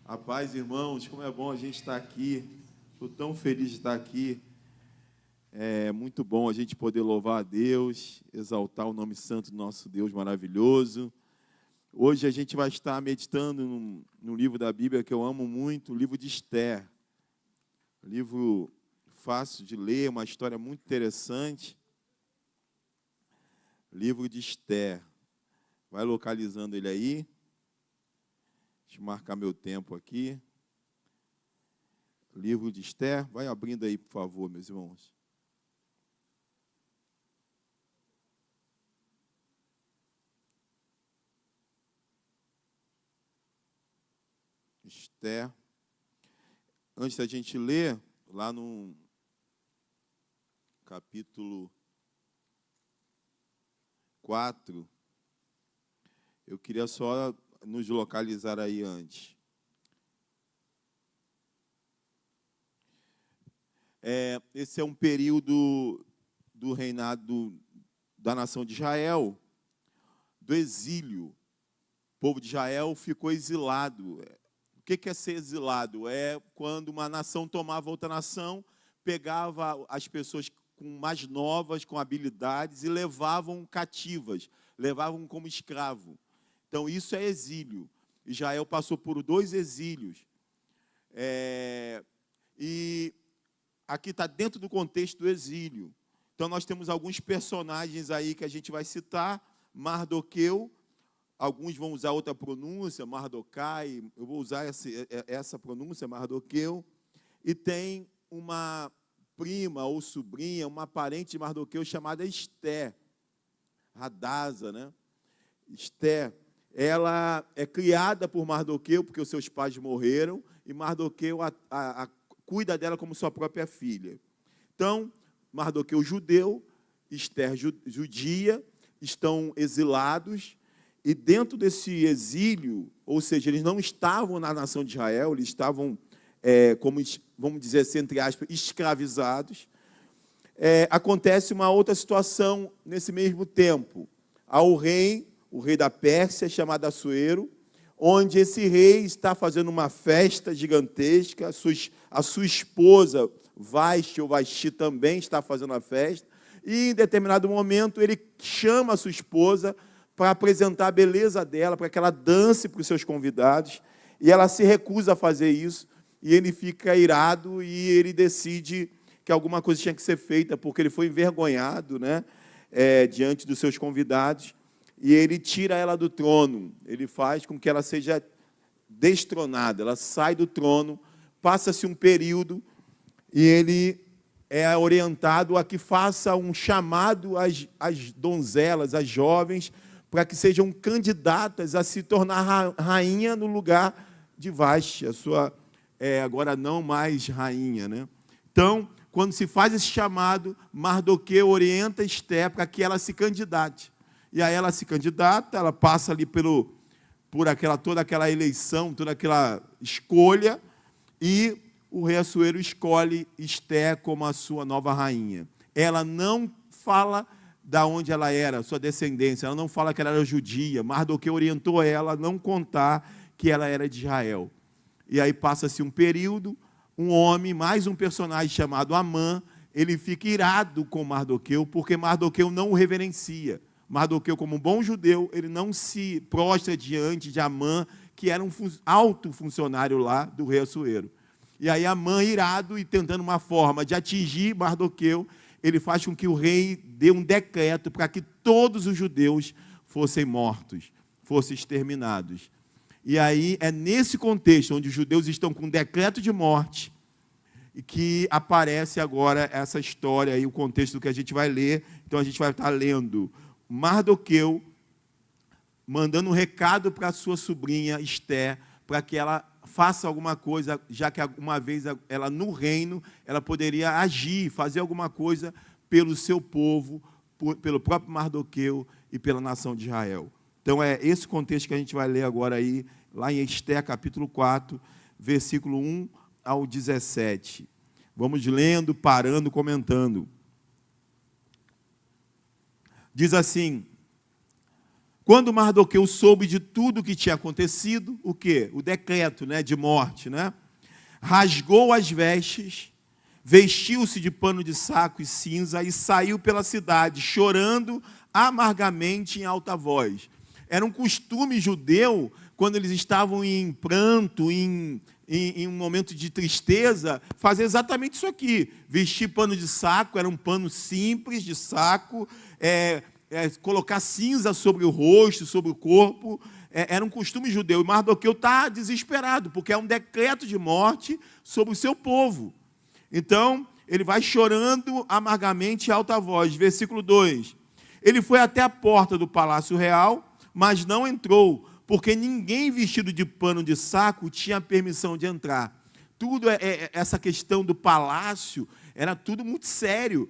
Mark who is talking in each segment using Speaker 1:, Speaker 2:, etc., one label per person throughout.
Speaker 1: A paz, irmãos, como é bom a gente estar aqui. Estou tão feliz de estar aqui. É muito bom a gente poder louvar a Deus, exaltar o nome santo do nosso Deus maravilhoso. Hoje a gente vai estar meditando num livro da Bíblia que eu amo muito, o livro de Esther. Livro fácil de ler, uma história muito interessante. Livro de Esther. Vai localizando ele aí. Deixa eu marcar meu tempo aqui. Livro de Esther. Vai abrindo aí, por favor, meus irmãos. Esther. Antes da gente ler, lá no capítulo 4, eu queria só nos localizar aí antes. Esse é um período do reinado da nação de Israel, do exílio. O povo de Israel ficou exilado. O que é ser exilado? É quando uma nação tomava outra nação, pegava as pessoas mais novas, com habilidades, e levavam cativas, levavam como escravo. Então, isso é exílio. Israel passou por 2 exílios. E aqui está dentro do contexto do exílio. Então, nós temos alguns personagens aí que a gente vai citar. Mardoqueu, alguns vão usar outra pronúncia, Mardocai, eu vou usar essa pronúncia, Mardoqueu. E tem uma prima ou sobrinha, uma parente de Mardoqueu chamada Esther, Hadasa, né? Esther, ela é criada por Mardoqueu, porque os seus pais morreram, e Mardoqueu cuida dela como sua própria filha. Então, Mardoqueu judeu, Esther judia, estão exilados, e dentro desse exílio, ou seja, eles não estavam na nação de Israel, eles estavam, como vamos dizer assim, entre aspas, escravizados. Acontece uma outra situação nesse mesmo tempo. Há o rei da Pérsia, chamado Assuero, onde esse rei está fazendo uma festa gigantesca, a sua esposa, Vashti, ou Vashti, também está fazendo a festa, e em determinado momento ele chama a sua esposa para apresentar a beleza dela, para que ela dance para os seus convidados, e ela se recusa a fazer isso, e ele fica irado, e ele decide que alguma coisa tinha que ser feita, porque ele foi envergonhado, né, diante dos seus convidados, e ele tira ela do trono, ele faz com que ela seja destronada, ela sai do trono, passa-se um período, e ele é orientado a que faça um chamado às donzelas, às jovens, para que sejam candidatas a se tornar rainha no lugar de Vashti, a sua, agora não mais rainha, né? Então, quando se faz esse chamado, Mardoqueu orienta Esther para que ela se candidate. E aí ela se candidata, ela passa ali por toda aquela eleição, toda aquela escolha, e o rei Assuero escolhe Esther como a sua nova rainha. Ela não fala da onde ela era, sua descendência, ela não fala que ela era judia. Mardoqueu orientou ela a não contar que ela era de Israel. E aí passa-se um período, um homem, mais um personagem chamado Amã, ele fica irado com Mardoqueu, porque Mardoqueu não o reverencia. Mardoqueu, como um bom judeu, ele não se prostra diante de Amã, que era um alto funcionário lá do rei Assuero. E aí Amã, irado e tentando uma forma de atingir Mardoqueu, ele faz com que o rei dê um decreto para que todos os judeus fossem mortos, fossem exterminados. E aí é nesse contexto, onde os judeus estão com um decreto de morte, e que aparece agora essa história, aí, o contexto do que a gente vai ler. Então a gente vai estar lendo Mardoqueu mandando um recado para a sua sobrinha Esther, para que ela faça alguma coisa, já que uma vez ela no reino, ela poderia agir, fazer alguma coisa pelo seu povo, pelo próprio Mardoqueu e pela nação de Israel. Então é esse contexto que a gente vai ler agora aí, lá em Esther, capítulo 4, versículo 1 ao 17. Vamos lendo, parando, comentando. Diz assim: Quando Mardoqueu soube de tudo o que tinha acontecido, o quê? O decreto, né, de morte, né? Rasgou as vestes, vestiu-se de pano de saco e cinza e saiu pela cidade, chorando amargamente em alta voz. Era um costume judeu, quando eles estavam em pranto, em um momento de tristeza, fazer exatamente isso aqui. Vestir pano de saco, era um pano simples de saco, colocar cinza sobre o rosto, sobre o corpo, era um costume judeu. E Mardoqueu está desesperado, porque é um decreto de morte sobre o seu povo. Então, ele vai chorando amargamente em alta voz. Versículo 2. Ele foi até a porta do palácio real, mas não entrou, porque ninguém vestido de pano de saco tinha permissão de entrar. Tudo essa questão do palácio era tudo muito sério.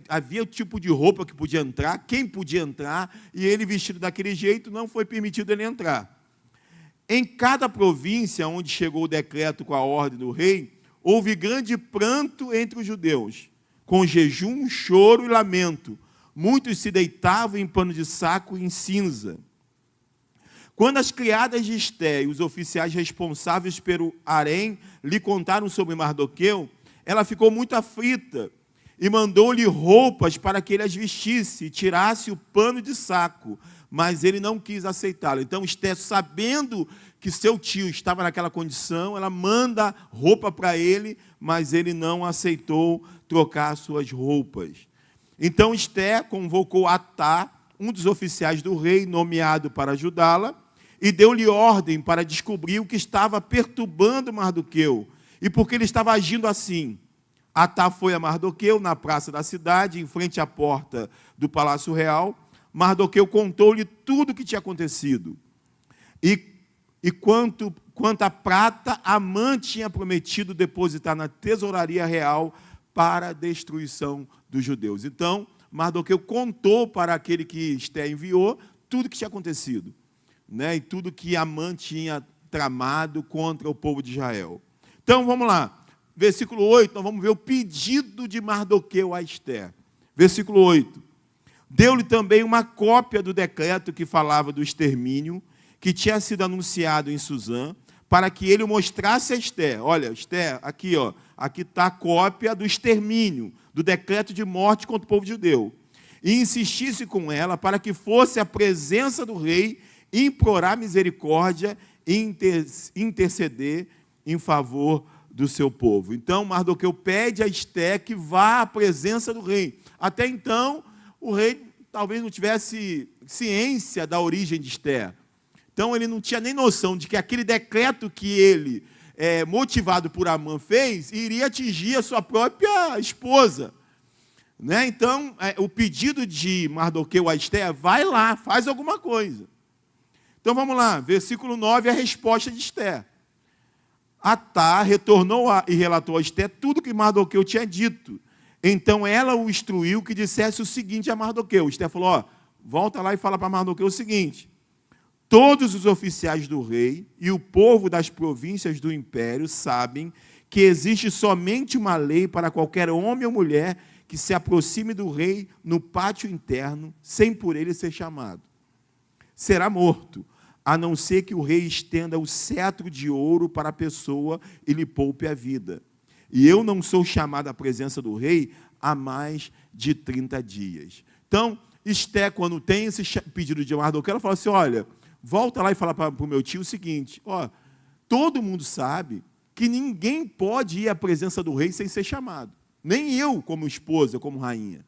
Speaker 1: Havia o tipo de roupa que podia entrar, quem podia entrar, e ele vestido daquele jeito não foi permitido ele entrar. Em cada província onde chegou o decreto com a ordem do rei, houve grande pranto entre os judeus, com jejum, choro e lamento. Muitos se deitavam em pano de saco e em cinza. Quando as criadas de Esté e os oficiais responsáveis pelo harém lhe contaram sobre Mardoqueu, ela ficou muito aflita e mandou-lhe roupas para que ele as vestisse e tirasse o pano de saco, mas ele não quis aceitá-lo. Então Esté, sabendo que seu tio estava naquela condição, ela manda roupa para ele, mas ele não aceitou trocar suas roupas. Então Esté convocou Atá, um dos oficiais do rei, nomeado para ajudá-la, e deu-lhe ordem para descobrir o que estava perturbando Mardoqueu, e por que ele estava agindo assim. Atá foi a Mardoqueu na praça da cidade, em frente à porta do palácio real. Mardoqueu contou-lhe tudo o que tinha acontecido. E quanto à prata, Amã tinha prometido depositar na tesouraria real para a destruição dos judeus. Então, Mardoqueu contou para aquele que Esté enviou tudo o que tinha acontecido, né? E tudo que Amã tinha tramado contra o povo de Israel. Então, vamos lá. Versículo 8, nós vamos ver o pedido de Mardoqueu a Esté. Versículo 8. Deu-lhe também uma cópia do decreto que falava do extermínio, que tinha sido anunciado em Suzã, para que ele mostrasse a Esté. Olha, Esté, aqui, ó, aqui está a cópia do extermínio, do decreto de morte contra o povo judeu. E insistisse com ela para que fosse à presença do rei implorar misericórdia e interceder em favor do seu povo. Então, Mardoqueu pede a Esté que vá à presença do rei. Até então, o rei talvez não tivesse ciência da origem de Esté. Então, ele não tinha nem noção de que aquele decreto que ele, motivado por Amã, fez, iria atingir a sua própria esposa. Né? Então, o pedido de Mardoqueu a Esté, vai lá, faz alguma coisa. Então, vamos lá, versículo 9, a resposta de Esté. Atá retornou e relatou a Esté tudo que Mardoqueu tinha dito. Então ela o instruiu que dissesse o seguinte a Mardoqueu. Esté falou, ó, volta lá e fala para Mardoqueu o seguinte: todos os oficiais do rei e o povo das províncias do império sabem que existe somente uma lei para qualquer homem ou mulher que se aproxime do rei no pátio interno, sem por ele ser chamado. Será morto, a não ser que o rei estenda o cetro de ouro para a pessoa e lhe poupe a vida. E eu não sou chamado à presença do rei há mais de 30 dias. Então, Esté, quando tem esse pedido de Mardoqueu, ela fala assim, olha, volta lá e fala para o meu tio o seguinte, ó, todo mundo sabe que ninguém pode ir à presença do rei sem ser chamado. Nem eu, como esposa, como rainha.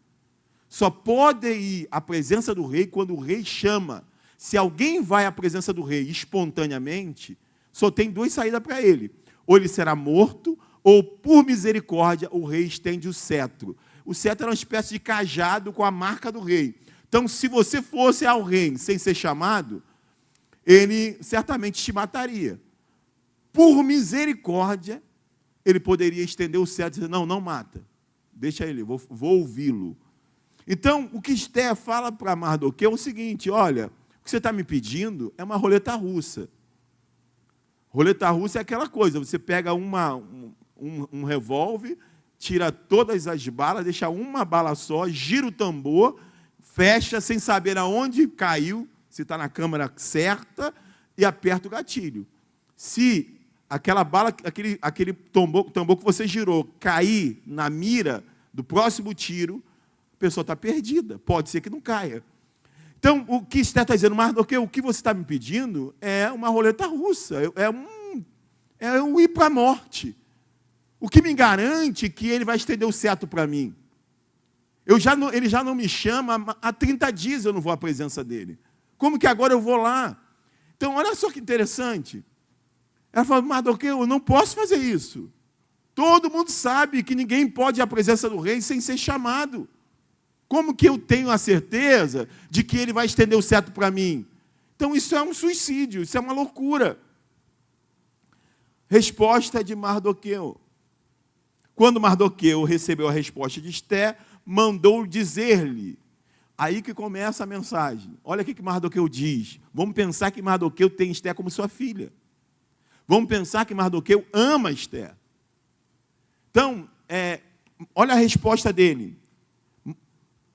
Speaker 1: Só pode ir à presença do rei quando o rei chama. Se alguém vai à presença do rei espontaneamente, só tem duas saídas para ele. Ou ele será morto, ou, por misericórdia, o rei estende o cetro. O cetro era uma espécie de cajado com a marca do rei. Então, se você fosse ao rei sem ser chamado, ele certamente te mataria. Por misericórdia, ele poderia estender o cetro e dizer, não mata. Deixa ele, vou ouvi-lo. Então, o que Esté fala para Mardoqueu é o seguinte, olha, o que você está me pedindo é uma roleta russa. Roleta russa é aquela coisa, você pega um revólver, tira todas as balas, deixa uma bala só, gira o tambor, fecha sem saber aonde caiu, se está na câmera certa e aperta o gatilho. Se aquela bala, aquele tambor que você girou, cair na mira do próximo tiro, a pessoa está perdida. Pode ser que não caia. Então, o que Esther está dizendo, Mardoqueu, o que você está me pedindo é uma roleta russa, é um ir para a morte. O que me garante que ele vai estender o cetro para mim? Ele já não me chama, há 30 dias eu não vou à presença dele. Como que agora eu vou lá? Então, olha só que interessante. Ela fala, Mardoqueu, eu não posso fazer isso. Todo mundo sabe que ninguém pode ir à presença do rei sem ser chamado. Como que eu tenho a certeza de que ele vai estender o cetro para mim? Então, isso é um suicídio, isso é uma loucura. Resposta de Mardoqueu. Quando Mardoqueu recebeu a resposta de Esther, mandou dizer-lhe. Aí que começa a mensagem. Olha o que Mardoqueu diz. Vamos pensar que Mardoqueu tem Esther como sua filha. Vamos pensar que Mardoqueu ama Esther. Então, olha a resposta dele.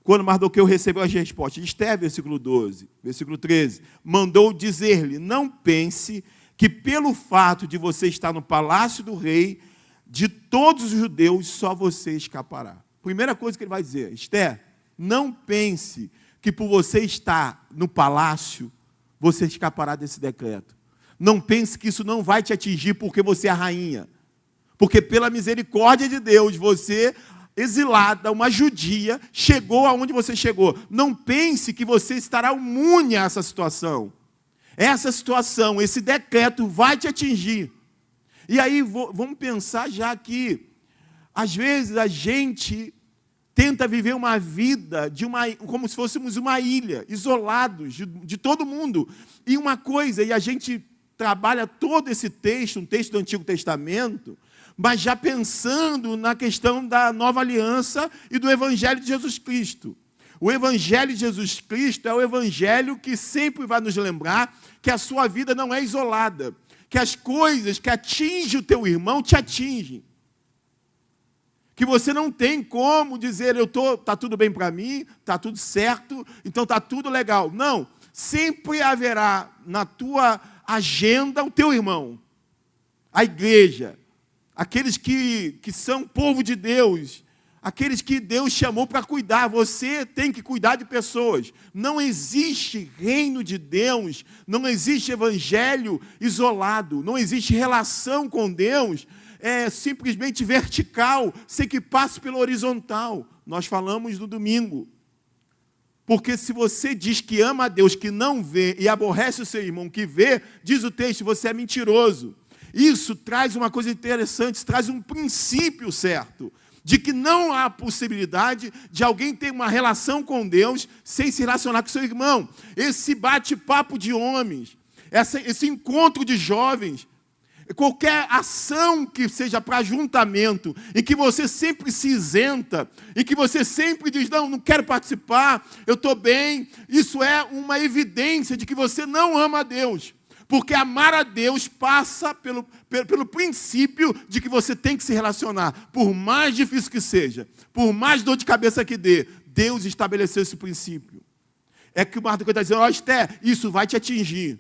Speaker 1: Quando Mardoqueu recebeu as respostas de Esther, versículo 12, versículo 13, mandou dizer-lhe, não pense que pelo fato de você estar no palácio do rei, de todos os judeus, só você escapará. Primeira coisa que ele vai dizer, Esther, não pense que por você estar no palácio, você escapará desse decreto. Não pense que isso não vai te atingir porque você é a rainha. Porque pela misericórdia de Deus, você, exilada, uma judia, chegou aonde você chegou. Não pense que você estará imune a essa situação. Essa situação, esse decreto vai te atingir. E aí, vamos pensar já que, às vezes, a gente tenta viver uma vida como se fôssemos uma ilha, isolados de todo mundo. E uma coisa, e a gente trabalha todo esse texto, um texto do Antigo Testamento, mas já pensando na questão da nova aliança e do Evangelho de Jesus Cristo. O Evangelho de Jesus Cristo é o Evangelho que sempre vai nos lembrar que a sua vida não é isolada, que as coisas que atingem o teu irmão te atingem. Que você não tem como dizer, está tudo bem para mim, está tudo certo, então está tudo legal. Não, sempre haverá na tua agenda o teu irmão, a igreja, aqueles que são povo de Deus, aqueles que Deus chamou para cuidar. Você tem que cuidar de pessoas. Não existe reino de Deus, não existe evangelho isolado, não existe relação com Deus simplesmente vertical, sem que passe pelo horizontal. Nós falamos no domingo. Porque se você diz que ama a Deus, que não vê, e aborrece o seu irmão que vê, diz o texto, você é mentiroso. Isso traz uma coisa interessante, traz um princípio certo, de que não há possibilidade de alguém ter uma relação com Deus sem se relacionar com seu irmão. Esse bate-papo de homens, esse encontro de jovens, qualquer ação que seja para ajuntamento, e que você sempre se isenta, e que você sempre diz, não quero participar, eu estou bem, isso é uma evidência de que você não ama a Deus. Porque amar a Deus passa pelo princípio de que você tem que se relacionar. Por mais difícil que seja, por mais dor de cabeça que dê, Deus estabeleceu esse princípio. É que o Mardoqueu está dizendo, Esther, isso vai te atingir.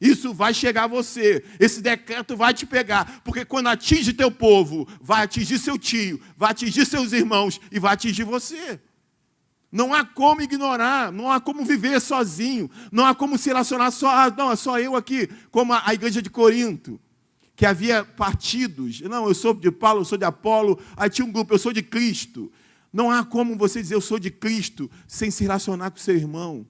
Speaker 1: Isso vai chegar a você. Esse decreto vai te pegar. Porque quando atinge teu povo, vai atingir seu tio, vai atingir seus irmãos e vai atingir você. Não há como ignorar, não há como viver sozinho, não há como se relacionar é só eu aqui, como a igreja de Corinto, que havia partidos. Não, eu sou de Paulo, eu sou de Apolo, aí tinha um grupo, eu sou de Cristo. Não há como você dizer eu sou de Cristo sem se relacionar com seu irmão.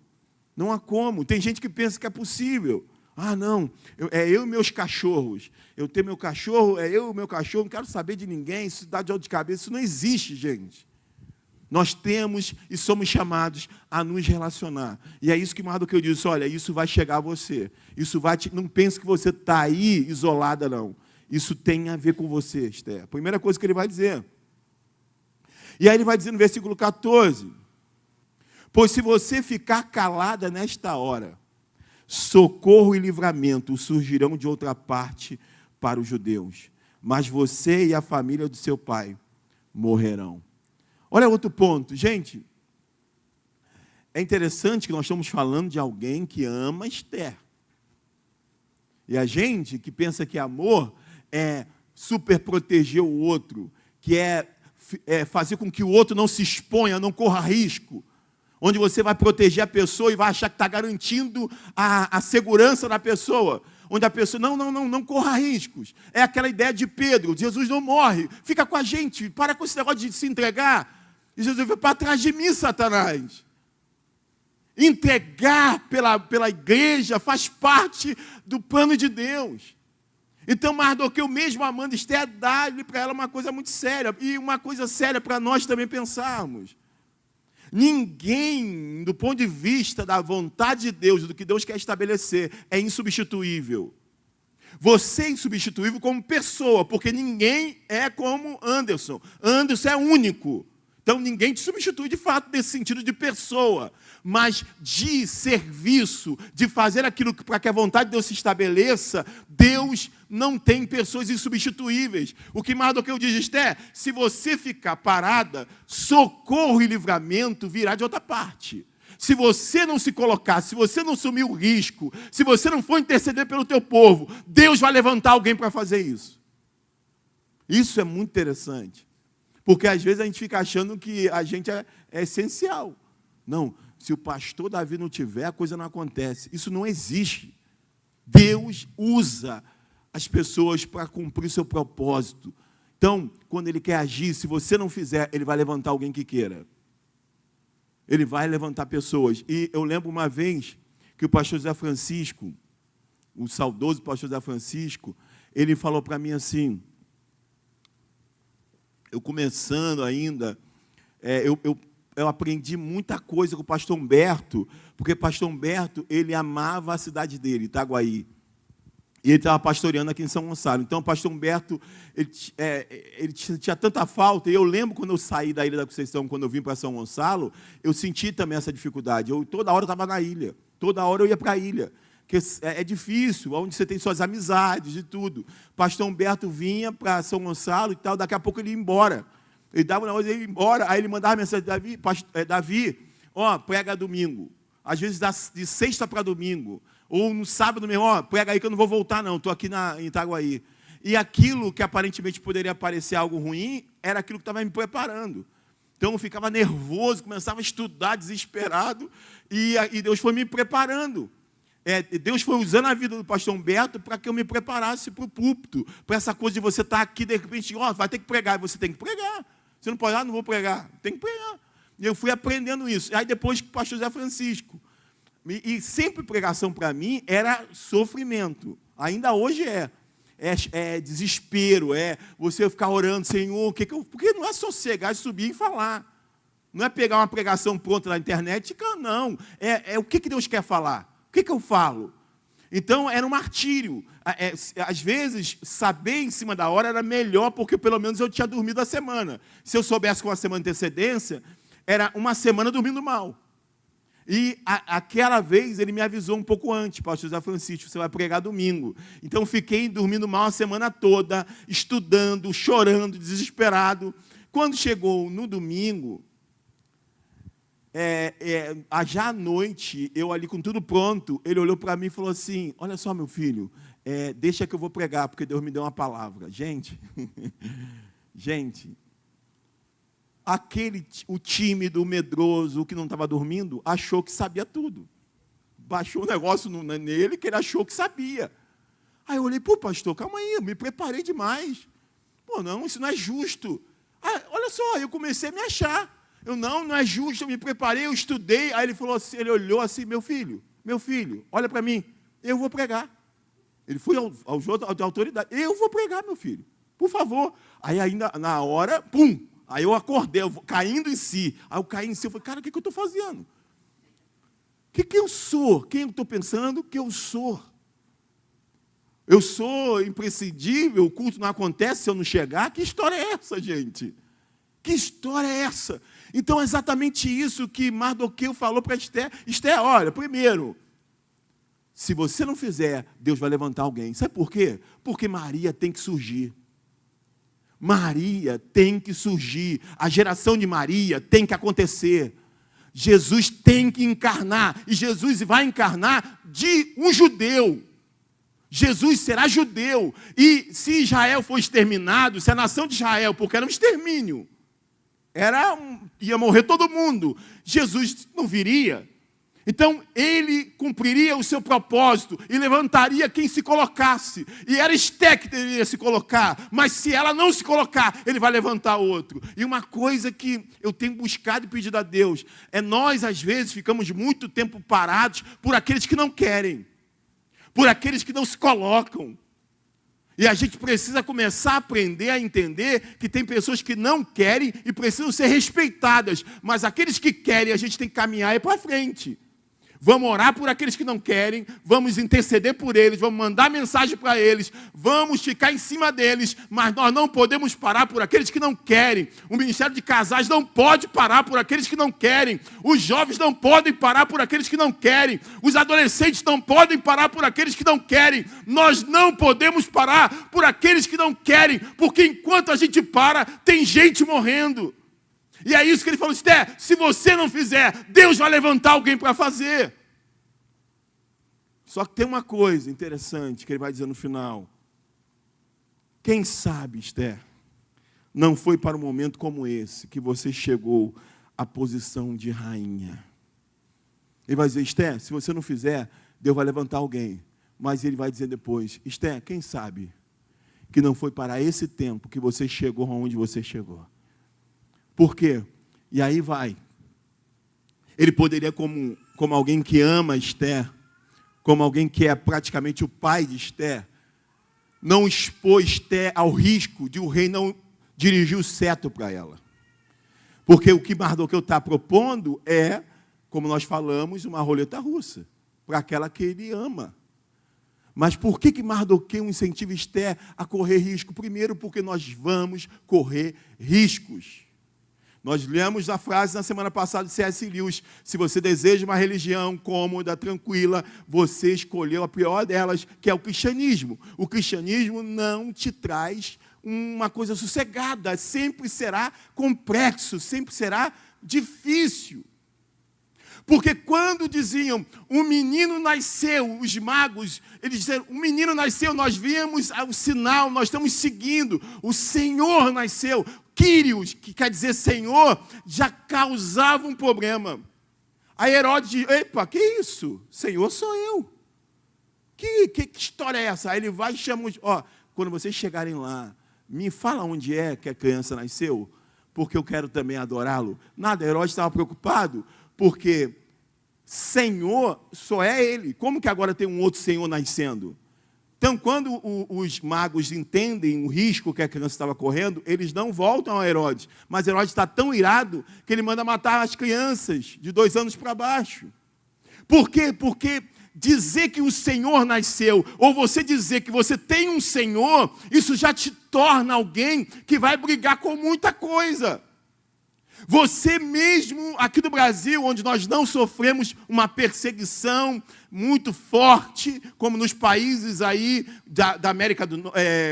Speaker 1: Não há como. Tem gente que pensa que é possível. Ah, não, eu e meus cachorros. Eu tenho meu cachorro, eu e meu cachorro, não quero saber de ninguém, isso dá dor de cabeça. Isso não existe, gente. Nós temos e somos chamados a nos relacionar. E é isso que Mardoqueu disse, olha, isso vai chegar a você. Não pense que você está aí isolada, não. Isso tem a ver com você, Esther. Primeira coisa que ele vai dizer. E aí ele vai dizer no versículo 14, pois se você ficar calada nesta hora, socorro e livramento surgirão de outra parte para os judeus, mas você e a família do seu pai morrerão. Olha outro ponto, gente. É interessante que nós estamos falando de alguém que ama Esther. E a gente que pensa que amor é super proteger o outro, que é fazer com que o outro não se exponha, não corra risco, onde você vai proteger a pessoa e vai achar que está garantindo a segurança da pessoa, onde a pessoa, não corra riscos. É aquela ideia de Pedro, Jesus não morre, fica com a gente, para com esse negócio de se entregar. E Jesus vai para trás de mim, Satanás. Entregar pela igreja faz parte do plano de Deus. Então, Mardoqueu, mesmo amando Esther, dá-lhe para ela uma coisa muito séria, e uma coisa séria para nós também pensarmos. Ninguém, do ponto de vista da vontade de Deus, do que Deus quer estabelecer, é insubstituível. Você é insubstituível como pessoa, porque ninguém é como Anderson. Anderson é único. Então, ninguém te substitui de fato nesse sentido de pessoa, mas de serviço, de fazer aquilo para que a vontade de Deus se estabeleça. Deus não tem pessoas insubstituíveis. O que Mardoqueu diz, Esther, se você ficar parada, socorro e livramento virá de outra parte. Se você não se colocar, se você não assumir o risco, se você não for interceder pelo teu povo, Deus vai levantar alguém para fazer isso. Isso é muito interessante. Porque às vezes a gente fica achando que a gente é essencial. Não, se o pastor Davi não tiver, a coisa não acontece. Isso não existe. Deus usa as pessoas para cumprir o seu propósito. Então, quando Ele quer agir, se você não fizer, Ele vai levantar alguém que queira. Ele vai levantar pessoas. E eu lembro uma vez que o pastor José Francisco, o saudoso pastor José Francisco, ele falou para mim assim, eu começando ainda, eu aprendi muita coisa com o pastor Humberto, porque o pastor Humberto, ele amava a cidade dele, Itaguaí. E ele estava pastoreando aqui em São Gonçalo. Então, o pastor Humberto, ele tinha tanta falta. E eu lembro quando eu saí da Ilha da Conceição, quando eu vim para São Gonçalo, eu senti também essa dificuldade. Toda hora eu estava na ilha. Toda hora eu ia para a ilha. Porque é difícil, onde você tem suas amizades e tudo. O pastor Humberto vinha para São Gonçalo e tal, daqui a pouco ele ia embora. Ele dava na hora de ir embora, aí ele mandava mensagem, Davi, prega domingo. Às vezes de sexta para domingo. Ou no sábado mesmo, prega aí que eu não vou voltar não, estou aqui em Itaguaí. E aquilo que aparentemente poderia parecer algo ruim, era aquilo que estava me preparando. Então eu ficava nervoso, começava a estudar, desesperado, e Deus foi me preparando. Deus foi usando a vida do pastor Humberto para que eu me preparasse para o púlpito, para essa coisa de você estar aqui, de repente, vai ter que pregar, e você tem que pregar. Você não pode, não vou pregar, tem que pregar. E eu fui aprendendo isso. Aí depois que o pastor José Francisco, e sempre pregação para mim era sofrimento, ainda hoje é desespero, é você ficar orando, Senhor, porque não é sossegar, é subir e falar. Não é pegar uma pregação pronta na internet, não. O que Deus quer falar? O que eu falo? Então, era um martírio. Às vezes, saber em cima da hora era melhor, porque pelo menos eu tinha dormido a semana. Se eu soubesse com uma semana de antecedência, era uma semana dormindo mal. E aquela vez ele me avisou um pouco antes, pastor José Francisco, você vai pregar domingo. Então, fiquei dormindo mal a semana toda, estudando, chorando, desesperado. Quando chegou no domingo, já à noite, eu ali com tudo pronto, ele olhou para mim e falou assim, olha só, meu filho, deixa que eu vou pregar, porque Deus me deu uma palavra. Gente, o tímido, o medroso, o que não estava dormindo, achou que sabia tudo. Baixou um negócio nele que ele achou que sabia. Aí eu olhei, pastor, calma aí, eu me preparei demais. Não, isso não é justo. Olha só, eu comecei a me achar. Não é justo, eu me preparei, eu estudei. Aí ele falou assim, ele olhou assim, meu filho, olha para mim, eu vou pregar. Ele foi ao autoridade, eu vou pregar, meu filho, por favor. Aí ainda na hora, aí eu acordei, caindo em si. Aí eu caí em si, eu falei, cara, o que eu estou fazendo? O que eu sou? Quem eu estou pensando que eu sou? Eu sou imprescindível, o culto não acontece se eu não chegar? Que história é essa, gente? Que história é essa? Então, é exatamente isso que Mardoqueu falou para Esther. Esther, olha, primeiro, se você não fizer, Deus vai levantar alguém. Sabe por quê? Porque Maria tem que surgir. Maria tem que surgir. A geração de Maria tem que acontecer. Jesus tem que encarnar, e Jesus vai encarnar de um judeu. Jesus será judeu, e se Israel for exterminado, se a nação de Israel, porque era um extermínio, ia morrer todo mundo, Jesus não viria. Então, ele cumpriria o seu propósito e levantaria quem se colocasse. E era Esté que deveria se colocar, mas se ela não se colocar, ele vai levantar outro. E uma coisa que eu tenho buscado e pedido a Deus, nós às vezes ficamos muito tempo parados por aqueles que não querem, por aqueles que não se colocam. E a gente precisa começar a aprender a entender que tem pessoas que não querem e precisam ser respeitadas, mas aqueles que querem, a gente tem que caminhar para frente. Vamos orar por aqueles que não querem, vamos interceder por eles, vamos mandar mensagem para eles, vamos ficar em cima deles, mas nós não podemos parar por aqueles que não querem. O Ministério de Casais não pode parar por aqueles que não querem. Os jovens não podem parar por aqueles que não querem. Os adolescentes não podem parar por aqueles que não querem. Nós não podemos parar por aqueles que não querem, porque enquanto a gente para, tem gente morrendo. E é isso que ele falou, Esté, se você não fizer, Deus vai levantar alguém para fazer. Só que tem uma coisa interessante que ele vai dizer no final. Quem sabe, Esté, não foi para um momento como esse que você chegou à posição de rainha. Ele vai dizer, Esté, se você não fizer, Deus vai levantar alguém. Mas ele vai dizer depois, Esté, quem sabe que não foi para esse tempo que você chegou aonde você chegou. Por quê? E aí vai. Ele poderia, como alguém que ama Esté, como alguém que é praticamente o pai de Esté, não expor Esté ao risco de o rei não dirigir o cetro para ela. Porque o que Mardoqueu está propondo é, como nós falamos, uma roleta russa, para aquela que ele ama. Mas por que Mardoqueu incentiva Esté a correr risco? Primeiro, porque nós vamos correr riscos. Nós lemos a frase na semana passada de C.S. Lewis, se você deseja uma religião cômoda, tranquila, você escolheu a pior delas, que é o cristianismo. O cristianismo não te traz uma coisa sossegada, sempre será complexo, sempre será difícil. Porque quando diziam, um menino nasceu, os magos, eles disseram, um menino nasceu, nós vimos o sinal, nós estamos seguindo, o Senhor nasceu. Quírios, que quer dizer Senhor, já causava um problema. Aí Herodes, epa, que isso? Senhor sou eu. Que história é essa? Aí ele vai e chama, quando vocês chegarem lá, me fala onde é que a criança nasceu, porque eu quero também adorá-lo. Nada, Herodes estava preocupado, porque Senhor só é ele. Como que agora tem um outro Senhor nascendo? Então, quando os magos entendem o risco que a criança estava correndo, eles não voltam a Herodes. Mas Herodes está tão irado que ele manda matar as crianças de 2 anos para baixo. Por quê? Porque dizer que o Senhor nasceu, ou você dizer que você tem um Senhor, isso já te torna alguém que vai brigar com muita coisa. Você mesmo, aqui no Brasil, onde nós não sofremos uma perseguição muito forte, como nos países aí da América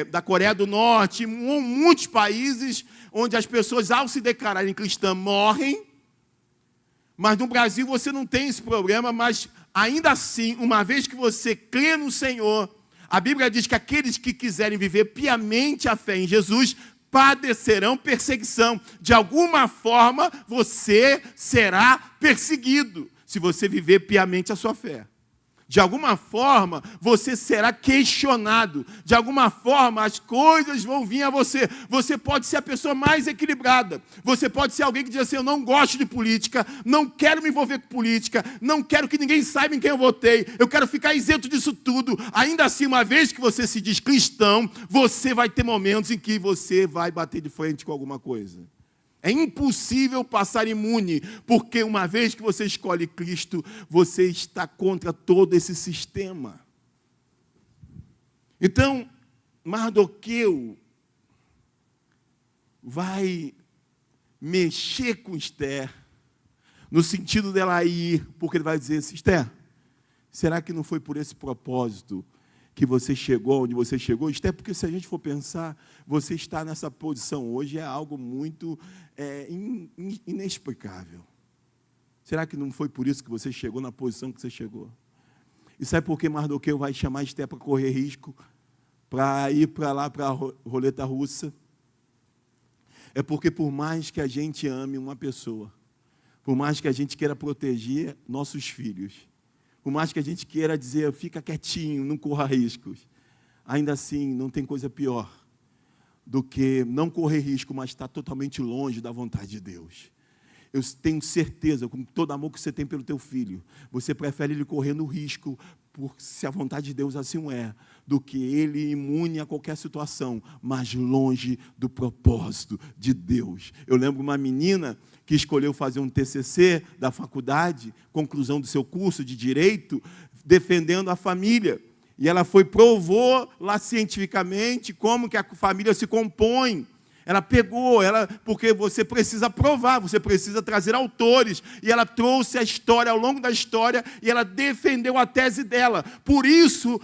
Speaker 1: da Coreia do Norte, muitos países onde as pessoas, ao se declararem cristãs, morrem. Mas no Brasil você não tem esse problema, mas ainda assim, uma vez que você crê no Senhor, a Bíblia diz que aqueles que quiserem viver piamente a fé em Jesus padecerão perseguição. De alguma forma, você será perseguido, se você viver piamente a sua fé. De alguma forma, você será questionado. De alguma forma, as coisas vão vir a você. Você pode ser a pessoa mais equilibrada. Você pode ser alguém que diz assim, eu não gosto de política, não quero me envolver com política, não quero que ninguém saiba em quem eu votei, eu quero ficar isento disso tudo. Ainda assim, uma vez que você se diz cristão, você vai ter momentos em que você vai bater de frente com alguma coisa. É impossível passar imune, porque uma vez que você escolhe Cristo, você está contra todo esse sistema. Então, Mardoqueu vai mexer com Esther, no sentido dela ir, porque ele vai dizer assim, Esther, será que não foi por esse propósito que você chegou onde você chegou? Isto é porque, se a gente for pensar, você está nessa posição hoje, é algo muito inexplicável. Será que não foi por isso que você chegou na posição que você chegou? E sabe por que Mardoqueu vai chamar Esther para correr risco, para ir para lá, para a roleta russa? É porque por mais que a gente ame uma pessoa, por mais que a gente queira proteger nossos filhos, por mais que a gente queira dizer, fica quietinho, não corra riscos, ainda assim não tem coisa pior do que não correr risco, mas estar totalmente longe da vontade de Deus. Eu tenho certeza, com todo amor que você tem pelo teu filho, você prefere ele correr no risco, se a vontade de Deus assim o é, do que ele imune a qualquer situação, mas longe do propósito de Deus. Eu lembro uma menina que escolheu fazer um TCC da faculdade, conclusão do seu curso de Direito, defendendo a família. E ela provou lá cientificamente como que a família se compõe. Ela pegou, porque você precisa provar, você precisa trazer autores. E ela trouxe a história, ao longo da história, e ela defendeu a tese dela. Por isso,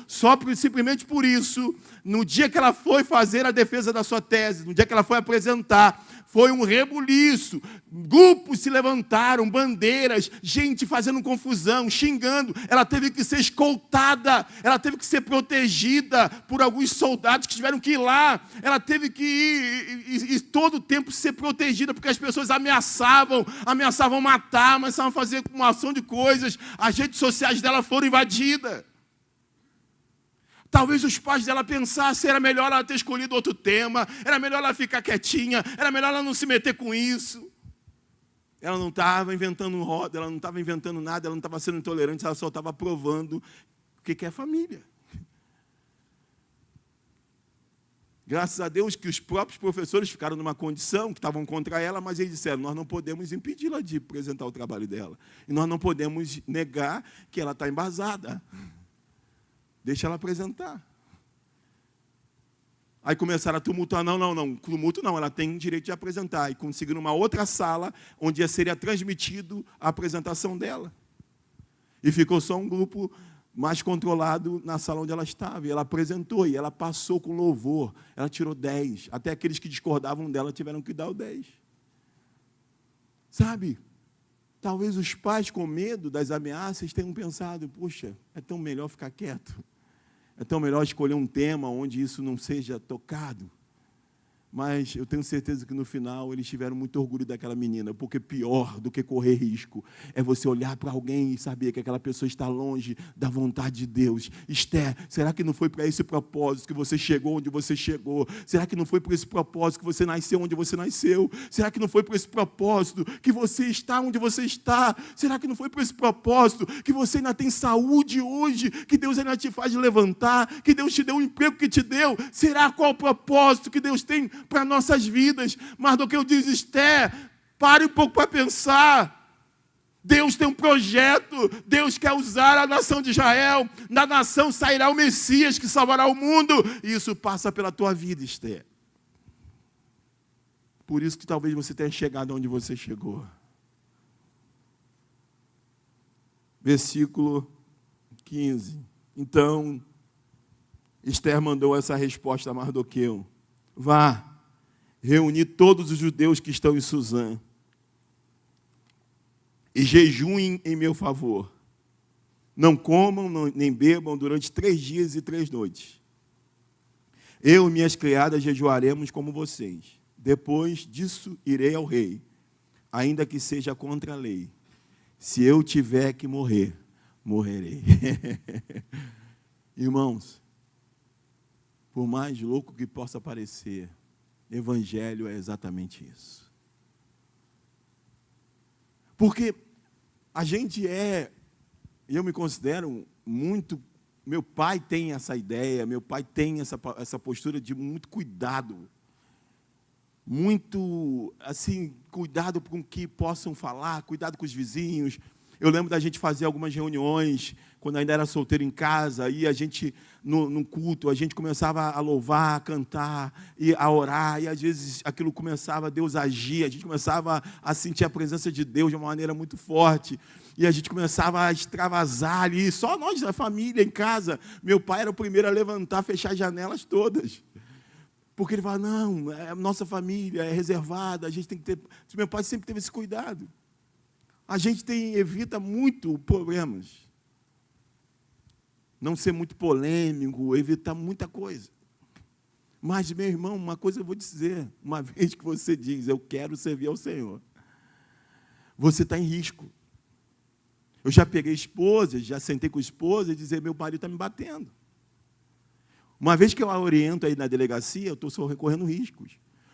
Speaker 1: simplesmente por isso, no dia que ela foi fazer a defesa da sua tese, no dia que ela foi apresentar, foi um rebuliço. Grupos se levantaram, bandeiras, gente fazendo confusão, xingando. Ela teve que ser escoltada, ela teve que ser protegida por alguns soldados que tiveram que ir lá. Ela teve que ir e todo o tempo ser protegida, porque as pessoas ameaçavam matar, ameaçavam fazer uma ação de coisas. As redes sociais dela foram invadidas. Talvez os pais dela pensassem, era melhor ela ter escolhido outro tema, era melhor ela ficar quietinha, era melhor ela não se meter com isso. Ela não estava inventando roda, ela não estava inventando nada, ela não estava sendo intolerante, ela só estava provando o que é família. Graças a Deus que os próprios professores ficaram numa condição que estavam contra ela, mas eles disseram, nós não podemos impedi-la de apresentar o trabalho dela. E nós não podemos negar que ela está embasada. Deixa ela apresentar. Aí começaram a tumultuar, não, tumulto não, ela tem direito de apresentar. E conseguiram uma outra sala, onde seria transmitido a apresentação dela. E ficou só um grupo mais controlado na sala onde ela estava. E ela apresentou, e ela passou com louvor. Ela tirou 10. Até aqueles que discordavam dela tiveram que dar o 10. Sabe? Talvez os pais, com medo das ameaças, tenham pensado, puxa, é tão melhor ficar quieto. É tão melhor escolher um tema onde isso não seja tocado. Mas eu tenho certeza que no final eles tiveram muito orgulho daquela menina, porque pior do que correr risco é você olhar para alguém e saber que aquela pessoa está longe da vontade de Deus. Esther, será que não foi para esse propósito que você chegou onde você chegou? Será que não foi por esse propósito que você nasceu onde você nasceu? Será que não foi por esse propósito que você está onde você está? Será que não foi por esse propósito que você ainda tem saúde hoje? Que Deus ainda te faz levantar? Que Deus te deu o emprego que te deu? Será qual o propósito que Deus tem para nossas vidas? Mardoqueu diz, Esther, pare um pouco para pensar. Deus tem um projeto, Deus quer usar a nação de Israel, da nação sairá o Messias que salvará o mundo, e isso passa pela tua vida, Esther. Por isso que talvez você tenha chegado onde você chegou. Versículo 15. Então, Esther mandou essa resposta a Mardoqueu. Vá, reunir todos os judeus que estão em Suzã e jejuem em meu favor. Não comam nem bebam durante 3 dias e 3 noites. Eu e minhas criadas jejuaremos como vocês. Depois disso irei ao rei, ainda que seja contra a lei. Se eu tiver que morrer, morrerei. Irmãos, por mais louco que possa parecer, evangelho é exatamente isso. Porque a gente eu me considero muito, meu pai tem essa ideia, meu pai tem essa postura de muito cuidado. Muito, assim, cuidado com o que possam falar, cuidado com os vizinhos. Eu lembro da gente fazer algumas reuniões, quando ainda era solteiro em casa, e a gente, no culto, a gente começava a louvar, a cantar, e a orar, e às vezes aquilo começava, Deus agir, a gente começava a sentir a presença de Deus de uma maneira muito forte, e a gente começava a extravasar ali, só nós da família em casa. Meu pai era o primeiro a levantar, fechar as janelas todas. Porque ele fala, não, nossa família é reservada, a gente tem que ter... Meu pai sempre teve esse cuidado. A gente evita muito problemas. Não ser muito polêmico, evitar muita coisa. Mas, meu irmão, uma coisa eu vou dizer. Uma vez que você diz, eu quero servir ao Senhor, você está em risco. Eu já peguei esposa, já sentei com a esposa e dizer, meu marido está me batendo. Uma vez que eu a oriento aí na delegacia, eu estou só recorrendo riscos.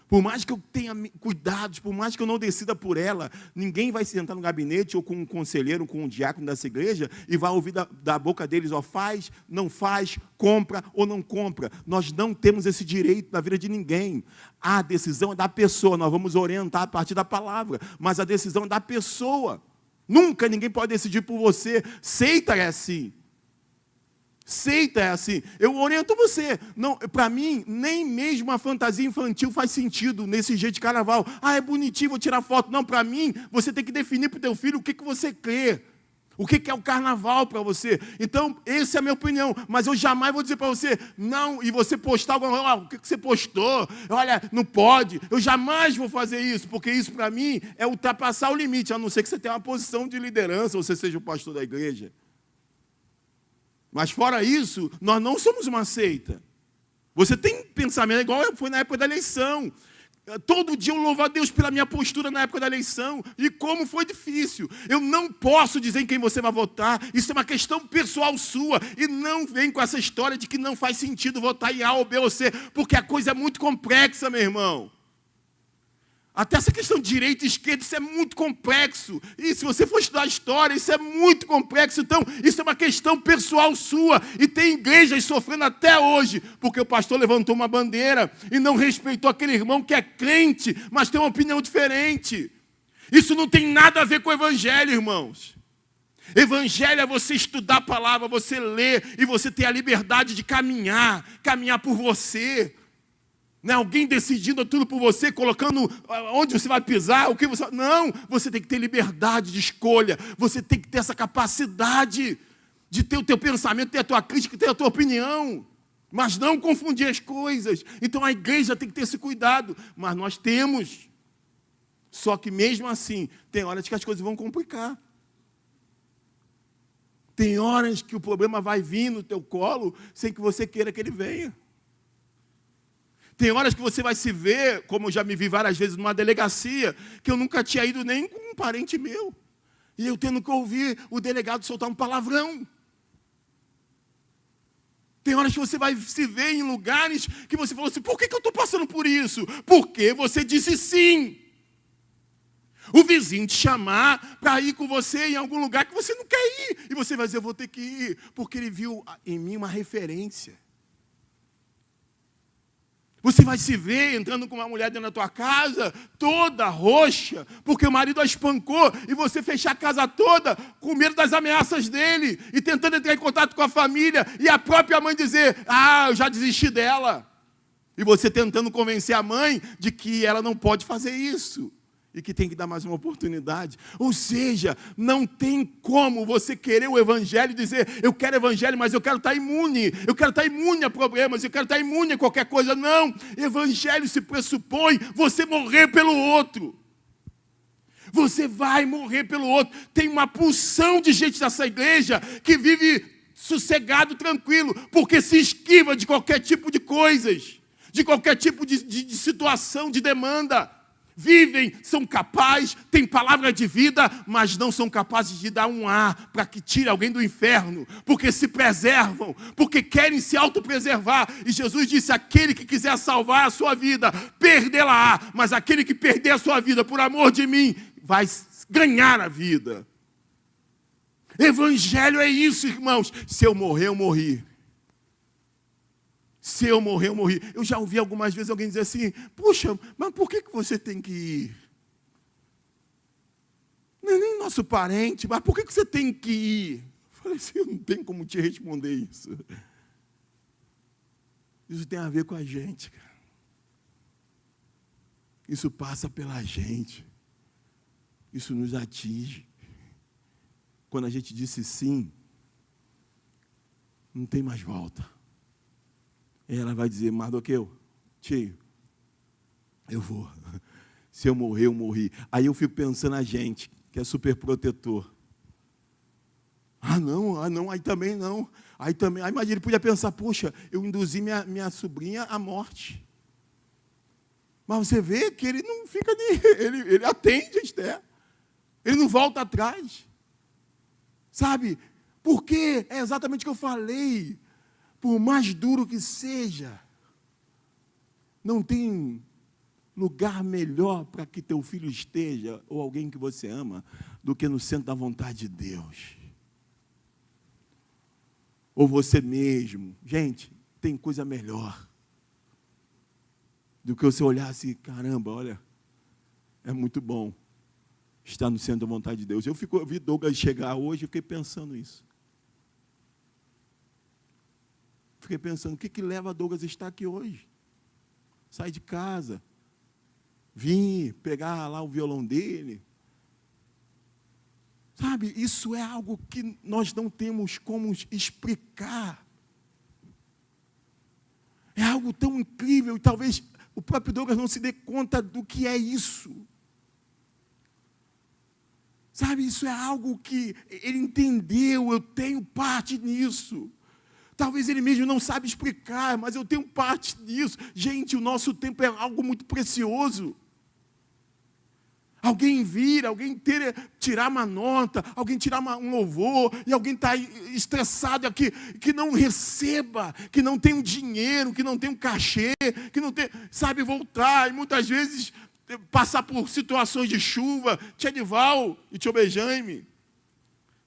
Speaker 1: Por mais que eu tenha cuidados, por mais que eu não decida por ela, ninguém vai sentar no gabinete ou com um conselheiro, com um diácono dessa igreja e vai ouvir da boca deles, ó, faz, não faz, compra ou não compra. Nós não temos esse direito na vida de ninguém. A decisão é da pessoa, nós vamos orientar a partir da palavra, mas a decisão é da pessoa. Nunca ninguém pode decidir por você. Seita é assim. Seita é assim. Eu oriento você. Não, para mim, nem mesmo a fantasia infantil faz sentido nesse jeito de carnaval. Ah, é bonitinho, vou tirar foto. Não, para mim, você tem que definir para o teu filho o que você crê. O que é o carnaval para você? Então, essa é a minha opinião. Mas eu jamais vou dizer para você, não, e você postar alguma coisa, o que você postou? Olha, não pode. Eu jamais vou fazer isso, porque isso para mim é ultrapassar o limite, a não ser que você tenha uma posição de liderança, ou você seja o pastor da igreja. Mas fora isso, nós não somos uma seita. Você tem pensamento, igual foi na época da eleição. Todo dia eu louvo a Deus pela minha postura na época da eleição. E como foi difícil. Eu não posso dizer em quem você vai votar. Isso é uma questão pessoal sua. E não vem com essa história de que não faz sentido votar em A ou B ou C. Porque a coisa é muito complexa, meu irmão. Até essa questão de direita e esquerda, isso é muito complexo. E se você for estudar história, isso é muito complexo. Então, isso é uma questão pessoal sua. E tem igrejas sofrendo até hoje, porque o pastor levantou uma bandeira e não respeitou aquele irmão que é crente, mas tem uma opinião diferente. Isso não tem nada a ver com o evangelho, irmãos. Evangelho é você estudar a palavra, você ler e você ter a liberdade de caminhar por você. Não é alguém decidindo tudo por você, colocando onde você vai pisar, o que você... Não, você tem que ter liberdade de escolha. Você tem que ter essa capacidade de ter o teu pensamento, ter a tua crítica, ter a tua opinião. Mas não confundir as coisas. Então a igreja tem que ter esse cuidado. Mas nós temos. Só que mesmo assim, tem horas que as coisas vão complicar. Tem horas que o problema vai vir no teu colo sem que você queira que ele venha. Tem horas que você vai se ver, como eu já me vi várias vezes numa delegacia, que eu nunca tinha ido nem com um parente meu. E eu tendo que ouvir o delegado soltar um palavrão. Tem horas que você vai se ver em lugares que você falou assim, por que eu estou passando por isso? Porque você disse sim. O vizinho te chamar para ir com você em algum lugar que você não quer ir. E você vai dizer, eu vou ter que ir, porque ele viu em mim uma referência. Você vai se ver entrando com uma mulher dentro da tua casa, toda roxa, porque o marido a espancou, e você fechar a casa toda com medo das ameaças dele, e tentando entrar em contato com a família, e a própria mãe dizer, eu já desisti dela. E você tentando convencer a mãe de que ela não pode fazer isso. E que tem que dar mais uma oportunidade. Ou seja, não tem como você querer o evangelho e dizer, eu quero evangelho, mas eu quero estar imune. Eu quero estar imune a problemas, eu quero estar imune a qualquer coisa. Não, evangelho se pressupõe você morrer pelo outro. Você vai morrer pelo outro. Tem uma porção de gente nessa igreja que vive sossegado, tranquilo, porque se esquiva de qualquer tipo de coisas, de qualquer tipo de situação, de demanda. Vivem, são capazes, têm palavra de vida, mas não são capazes de dar um ar para que tire alguém do inferno, porque se preservam, porque querem se autopreservar. E Jesus disse, aquele que quiser salvar a sua vida, perdê-la-á, mas aquele que perder a sua vida por amor de mim, vai ganhar a vida. Evangelho é isso, irmãos. Se eu morrer, eu morri. Se eu morrer, eu morri. Eu já ouvi algumas vezes alguém dizer assim, puxa, mas por que você tem que ir? Não é nem nosso parente, mas por que você tem que ir? Eu falei assim, eu não tenho como te responder isso. Isso tem a ver com a gente, cara. Isso passa pela gente. Isso nos atinge. Quando a gente disse sim, não tem mais volta. Ela vai dizer, Mardoqueu, tio, eu vou. Se eu morrer, eu morri. Aí eu fico pensando a gente, que é super protetor. Ah, não, aí também não. Aí imagina, ele podia pensar, poxa, eu induzi minha sobrinha à morte. Mas você vê que ele não fica ele atende a Esther. Ele não volta atrás. Sabe? Porque é exatamente o que eu falei. Por mais duro que seja, não tem lugar melhor para que teu filho esteja, ou alguém que você ama, do que no centro da vontade de Deus. Ou você mesmo. Gente, tem coisa melhor do que você olhar assim, caramba, olha, é muito bom estar no centro da vontade de Deus. Eu vi Douglas chegar hoje e fiquei pensando isso. Fiquei pensando, o que leva Douglas a estar aqui hoje? Sair de casa, vir, pegar lá o violão dele. Sabe, isso é algo que nós não temos como explicar. É algo tão incrível e talvez o próprio Douglas não se dê conta do que é isso. Sabe, isso é algo que ele entendeu, eu tenho parte nisso. Talvez ele mesmo não sabe explicar, mas eu tenho parte nisso. Gente, o nosso tempo é algo muito precioso. Alguém vir, alguém tirar uma nota, alguém tirar um louvor, e alguém está estressado aqui, que não receba, que não tem um dinheiro, que não tem um cachê, que não tem, sabe, voltar, e muitas vezes passar por situações de chuva. Tia Edival e Tio Benjamin.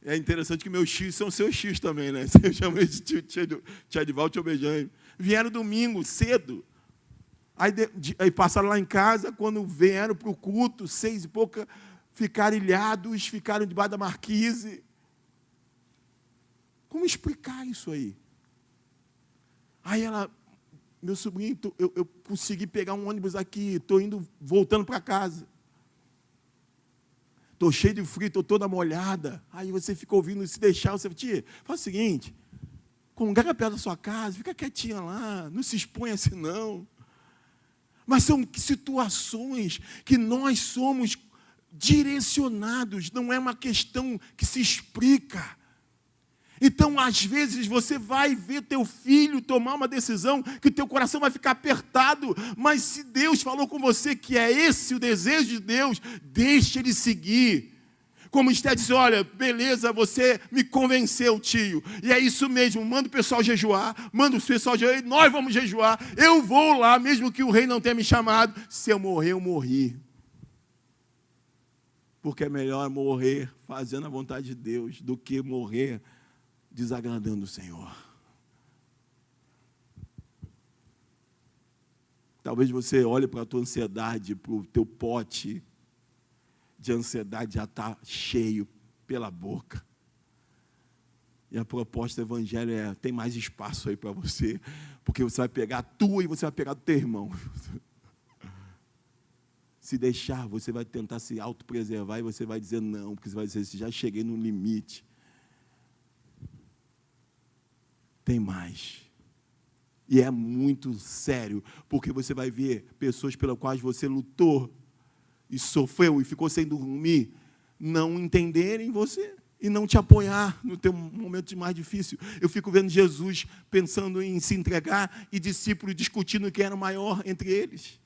Speaker 1: É interessante que meus X são seus X também, né? Eu chamo de Tia Edival e Tio Benjamin. Vieram domingo, cedo. Aí passaram lá em casa, quando vieram para o culto, 6 e pouca, ficaram ilhados, ficaram debaixo da marquise. Como explicar isso aí? Aí meu sobrinho, eu consegui pegar um ônibus aqui, estou voltando para casa. Estou cheio de frio, estou toda molhada. Aí você fica ouvindo, se deixar, você fala, tia, faz o seguinte, congrega perto da sua casa, fica quietinha lá, não se expõe assim não. Mas são situações que nós somos direcionados, não é uma questão que se explica. Então, às vezes, você vai ver teu filho tomar uma decisão que o teu coração vai ficar apertado, mas se Deus falou com você que é esse o desejo de Deus, deixe ele seguir. Como Esther disse, olha, beleza, você me convenceu, tio. E é isso mesmo, manda o pessoal jejuar, manda o pessoal jejuar, nós vamos jejuar. Eu vou lá, mesmo que o rei não tenha me chamado. Se eu morrer, eu morri. Porque é melhor morrer fazendo a vontade de Deus do que morrer desagradando o Senhor. Talvez você olhe para a tua ansiedade, para o teu pote de ansiedade já está cheio pela boca. E a proposta do Evangelho tem mais espaço aí para você, porque você vai pegar a tua e você vai pegar do teu irmão. Se deixar, você vai tentar se autopreservar e você vai dizer não, porque você vai dizer, já cheguei no limite. Tem mais. E é muito sério, porque você vai ver pessoas pelas quais você lutou, e sofreu e ficou sem dormir, não entenderem você e não te apoiar no teu momento mais difícil. Eu fico vendo Jesus pensando em se entregar e discípulos discutindo quem era o maior entre eles.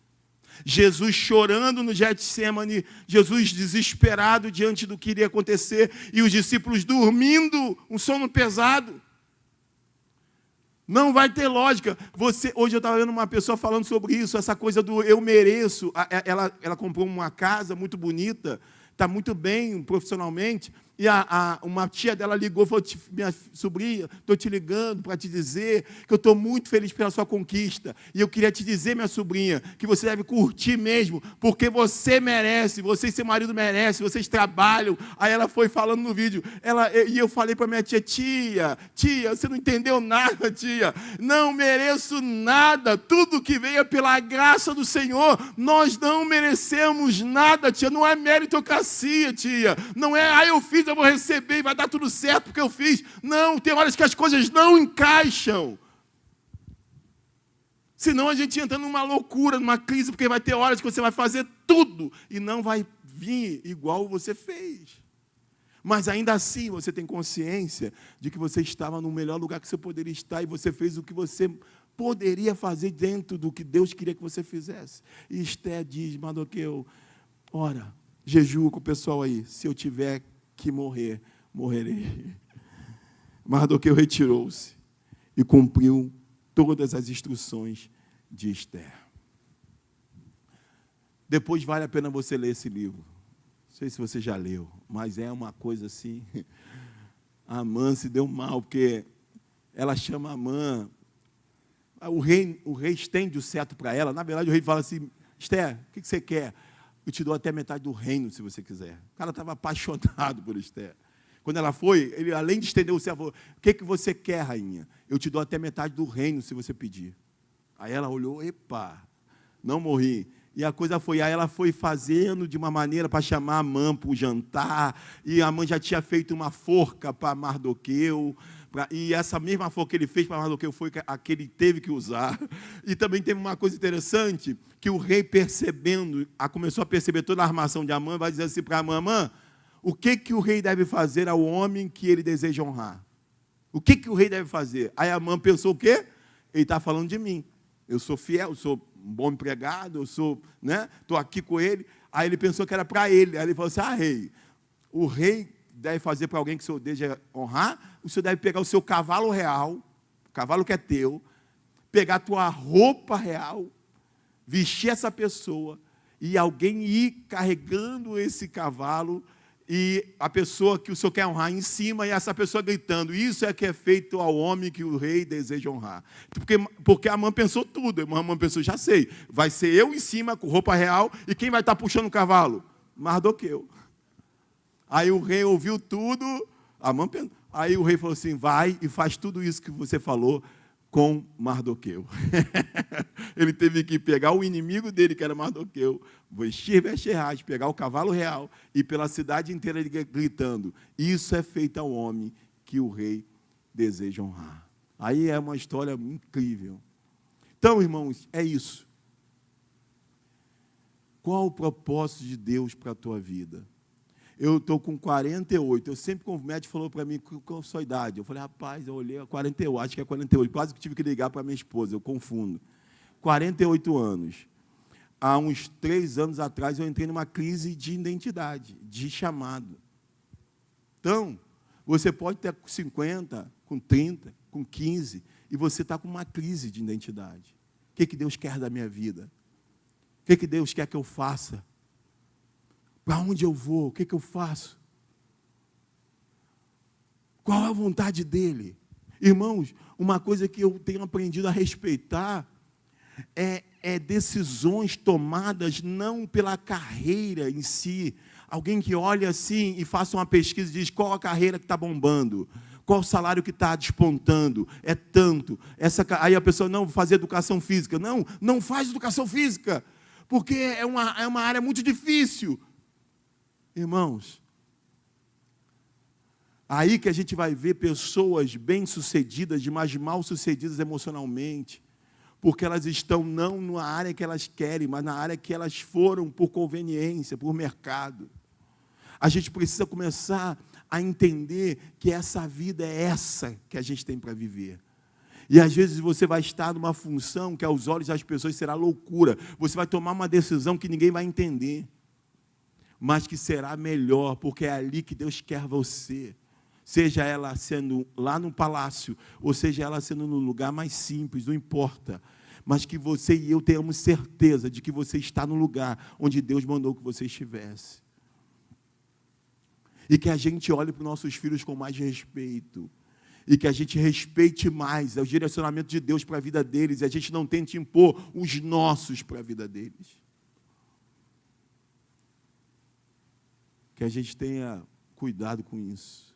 Speaker 1: Jesus chorando no Getsemane, Jesus desesperado diante do que iria acontecer e os discípulos dormindo, um sono pesado. Não vai ter lógica. Hoje eu estava vendo uma pessoa falando sobre isso, essa coisa do eu mereço. Ela comprou uma casa muito bonita, está muito bem profissionalmente, e uma tia dela ligou e falou, minha sobrinha, estou te ligando para te dizer que eu estou muito feliz pela sua conquista. E eu queria te dizer, minha sobrinha, que você deve curtir mesmo, porque você merece, você e seu marido merecem, vocês trabalham. Aí ela foi falando no vídeo, e eu falei para minha tia, você não entendeu nada, tia. Não mereço nada, tudo que veio é pela graça do Senhor. Nós não merecemos nada, tia, não é meritocracia, tia. Não é, eu fiz, eu vou receber e vai dar tudo certo porque eu fiz. Não, tem horas que as coisas não encaixam. Senão a gente entra numa loucura, numa crise, porque vai ter horas que você vai fazer tudo e não vai vir igual você fez. Mas ainda assim você tem consciência de que você estava no melhor lugar que você poderia estar e você fez o que você poderia fazer dentro do que Deus queria que você fizesse. E Esther diz, Mardoqueu, ora, jejua com o pessoal aí, se eu tiver que morrer, morrerei. Mardoqueu retirou-se e cumpriu todas as instruções de Esther. Depois vale a pena você ler esse livro. Não sei se você já leu, mas é uma coisa assim. Amã se deu mal, porque ela chama Amã. O rei estende o cetro para ela. Na verdade, o rei fala assim, Esther, o que você quer? Eu te dou até metade do reino, se você quiser. O cara estava apaixonado por Esther. Quando ela foi, ele, além de estender o cetro, falou, o que você quer, rainha? Eu te dou até metade do reino, se você pedir. Aí ela olhou, epa, não morri. E a coisa foi, aí ela foi fazendo de uma maneira para chamar Amã para o jantar, e Amã já tinha feito uma forca para Mardoqueu, e essa mesma forca que ele fez para Mardoqueu foi a que ele teve que usar. E também teve uma coisa interessante, que o rei percebendo, começou a perceber toda a armação de Amã, vai dizer assim para Amã, Amã, o que o rei deve fazer ao homem que ele deseja honrar? O que o rei deve fazer? Aí Amã pensou o quê? Ele está falando de mim. Eu sou fiel, eu sou um bom empregado, eu sou, né? Estou aqui com ele. Aí ele pensou que era para ele. Aí ele falou assim, rei, o rei deve fazer para alguém que o senhor deseja honrar, o senhor deve pegar o seu cavalo real, o cavalo que é teu, pegar a tua roupa real, vestir essa pessoa, e alguém ir carregando esse cavalo, e a pessoa que o senhor quer honrar em cima, e essa pessoa gritando, isso é que é feito ao homem que o rei deseja honrar. Porque Amã pensou tudo, Amã pensou, já sei, vai ser eu em cima com roupa real, e quem vai estar puxando o cavalo? Mardoqueu. Aí o rei ouviu tudo, aí o rei falou assim, vai e faz tudo isso que você falou com Mardoqueu. Ele teve que pegar o inimigo dele, que era Mardoqueu, vestir Vexerrate, pegar o cavalo real, e pela cidade inteira gritando, isso é feito ao homem que o rei deseja honrar. Aí é uma história incrível. Então, irmãos, é isso. Qual o propósito de Deus para a tua vida? Eu estou com 48, eu sempre, quando o médico falou para mim, qual a sua idade? Eu falei, rapaz, eu olhei, 48, acho que é 48, quase que tive que ligar para minha esposa, eu confundo. 48 anos. Há uns 3 anos atrás, eu entrei numa crise de identidade, de chamado. Então, você pode ter com 50, com 30, com 15, e você está com uma crise de identidade. O que Deus quer da minha vida? O que Deus quer que eu faça? Para onde eu vou? O que eu faço? Qual é a vontade dele? Irmãos, uma coisa que eu tenho aprendido a respeitar é decisões tomadas não pela carreira em si. Alguém que olha assim e faça uma pesquisa e diz qual a carreira que está bombando, qual o salário que está despontando, é tanto. Aí a pessoa, não, vou fazer educação física. Não faz educação física, porque é uma área muito difícil. Irmãos, aí que a gente vai ver pessoas bem-sucedidas, mas mal-sucedidas emocionalmente, porque elas estão não na área que elas querem, mas na área que elas foram por conveniência, por mercado. A gente precisa começar a entender que essa vida é essa que a gente tem para viver. E às vezes você vai estar numa função que aos olhos das pessoas será loucura. Você vai tomar uma decisão que ninguém vai entender, mas que será melhor, porque é ali que Deus quer você. Seja ela sendo lá no palácio, ou seja ela sendo no lugar mais simples, não importa. Mas que você e eu tenhamos certeza de que você está no lugar onde Deus mandou que você estivesse. E que a gente olhe para os nossos filhos com mais respeito. E que a gente respeite mais o direcionamento de Deus para a vida deles, e a gente não tente impor os nossos para a vida deles. Que a gente tenha cuidado com isso.